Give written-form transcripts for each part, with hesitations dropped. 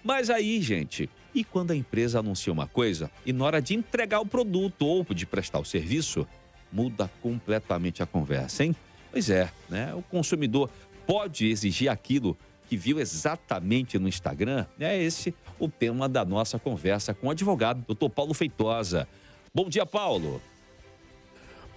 Mas aí, gente, e quando a empresa anuncia uma coisa e na hora de entregar o produto ou de prestar o serviço, muda completamente a conversa, hein? Pois é, né? O consumidor pode exigir aquilo que viu exatamente no Instagram? É esse o tema da nossa conversa com o advogado, Dr. Paulo Feitosa. Bom dia, Paulo.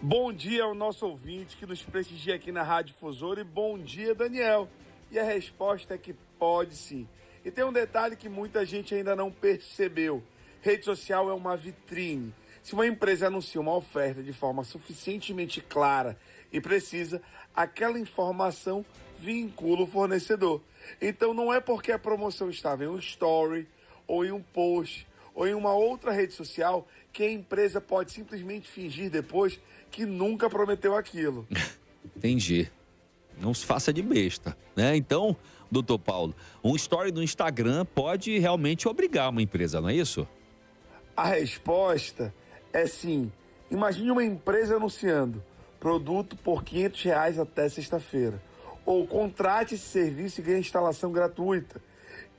Bom dia ao nosso ouvinte que nos prestigia aqui na Rádio Difusora e bom dia, Daniel. E a resposta é que pode sim. E tem um detalhe que muita gente ainda não percebeu. Rede social é uma vitrine. Se uma empresa anuncia uma oferta de forma suficientemente clara e precisa, aquela informação vincula o fornecedor. Então não é porque a promoção estava em um story, ou em um post, ou em uma outra rede social, que a empresa pode simplesmente fingir depois que nunca prometeu aquilo. Entendi. Não se faça de besta, né? Então, doutor Paulo, um story no Instagram pode realmente obrigar uma empresa, não é isso? A resposta é sim. Imagine uma empresa anunciando produto por R$ 500 até sexta-feira. Ou contrate esse serviço e ganhe instalação gratuita.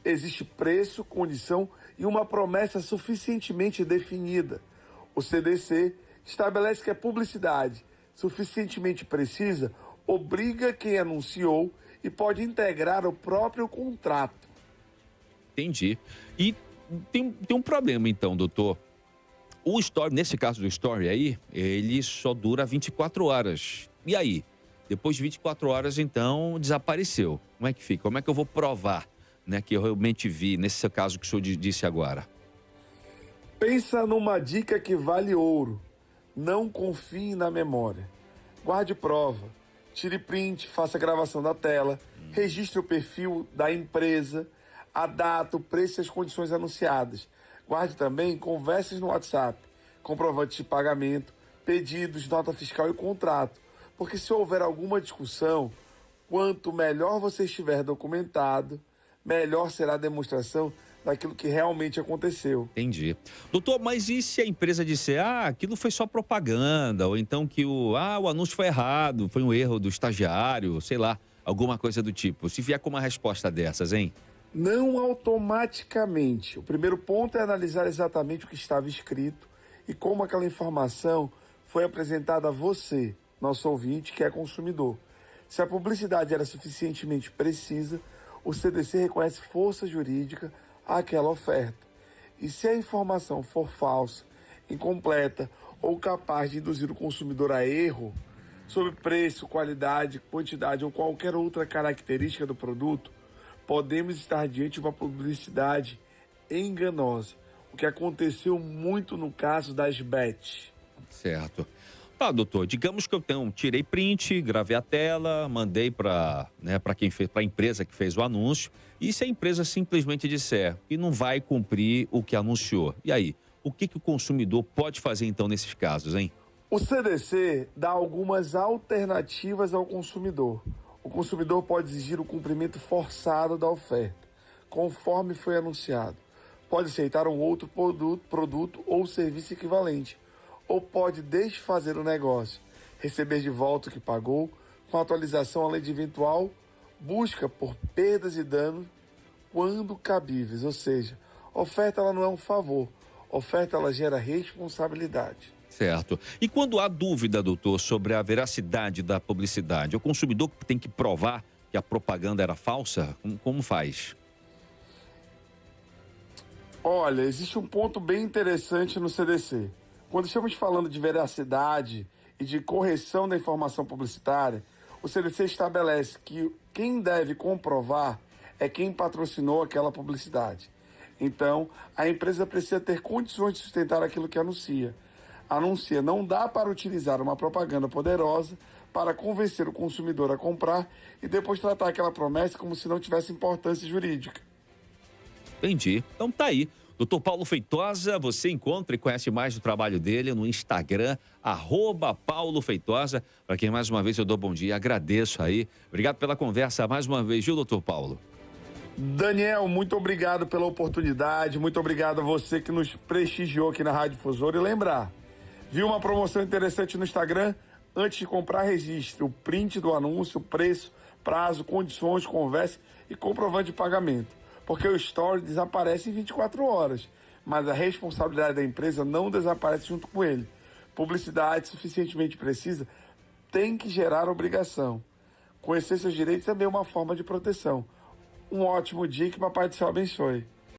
Existe preço, condição e uma promessa suficientemente definida. O CDC estabelece que a publicidade suficientemente precisa obriga quem anunciou e pode integrar o próprio contrato. Entendi. E tem um problema então, doutor. O story, nesse caso do story aí, ele só dura 24 horas. E aí? Depois de 24 horas, então, desapareceu. Como é que fica? Como é que eu vou provar, né, que eu realmente vi, nesse caso que o senhor disse agora? Pensa numa dica que vale ouro. Não confie na memória. Guarde prova. Tire print, faça gravação da tela. Registre o perfil da empresa, a data, o preço e as condições anunciadas. Guarde também conversas no WhatsApp, comprovantes de pagamento, pedidos, nota fiscal e contrato. Porque se houver alguma discussão, quanto melhor você estiver documentado, melhor será a demonstração daquilo que realmente aconteceu. Entendi. Doutor, mas e se a empresa disser, aquilo foi só propaganda, ou então que o anúncio foi errado, foi um erro do estagiário, sei lá, alguma coisa do tipo. Se vier com uma resposta dessas, hein? Não automaticamente. O primeiro ponto é analisar exatamente o que estava escrito e como aquela informação foi apresentada a você, nosso ouvinte, que é consumidor. Se a publicidade era suficientemente precisa, o CDC reconhece força jurídica àquela oferta. E se a informação for falsa, incompleta ou capaz de induzir o consumidor a erro sobre preço, qualidade, quantidade ou qualquer outra característica do produto, podemos estar diante de uma publicidade enganosa, o que aconteceu muito no caso das bets. Certo. Tá, doutor, digamos que eu tirei print, gravei a tela, mandei para quem fez, para a empresa que fez o anúncio, e se a empresa simplesmente disser que não vai cumprir o que anunciou, e aí? O que o consumidor pode fazer então nesses casos, hein? O CDC dá algumas alternativas ao consumidor. O consumidor pode exigir o cumprimento forçado da oferta, conforme foi anunciado. Pode aceitar um outro produto ou serviço equivalente, ou pode desfazer o negócio, receber de volta o que pagou, com atualização além de eventual busca por perdas e danos quando cabíveis. Ou seja, oferta ela não é um favor, oferta ela gera responsabilidade. Certo. E quando há dúvida, doutor, sobre a veracidade da publicidade, o consumidor tem que provar que a propaganda era falsa? Como faz? Olha, existe um ponto bem interessante no CDC. Quando estamos falando de veracidade e de correção da informação publicitária, o CDC estabelece que quem deve comprovar é quem patrocinou aquela publicidade. Então, a empresa precisa ter condições de sustentar aquilo que anuncia. Não dá para utilizar uma propaganda poderosa para convencer o consumidor a comprar e depois tratar aquela promessa como se não tivesse importância jurídica. Entendi. Então tá aí. Dr. Paulo Feitosa, você encontra e conhece mais do trabalho dele no Instagram, @Paulo Feitosa. Para quem mais uma vez eu dou bom dia, agradeço aí. Obrigado pela conversa mais uma vez, viu, doutor Paulo? Daniel, muito obrigado pela oportunidade, muito obrigado a você que nos prestigiou aqui na Rádio Difusora. E lembrar, viu uma promoção interessante no Instagram? Antes de comprar, registre o print do anúncio, preço, prazo, condições, conversa e comprovante de pagamento. Porque o story desaparece em 24 horas, mas a responsabilidade da empresa não desaparece junto com ele. Publicidade suficientemente precisa tem que gerar obrigação. Conhecer seus direitos também é uma forma de proteção. Um ótimo dia, que Papai do Céu abençoe.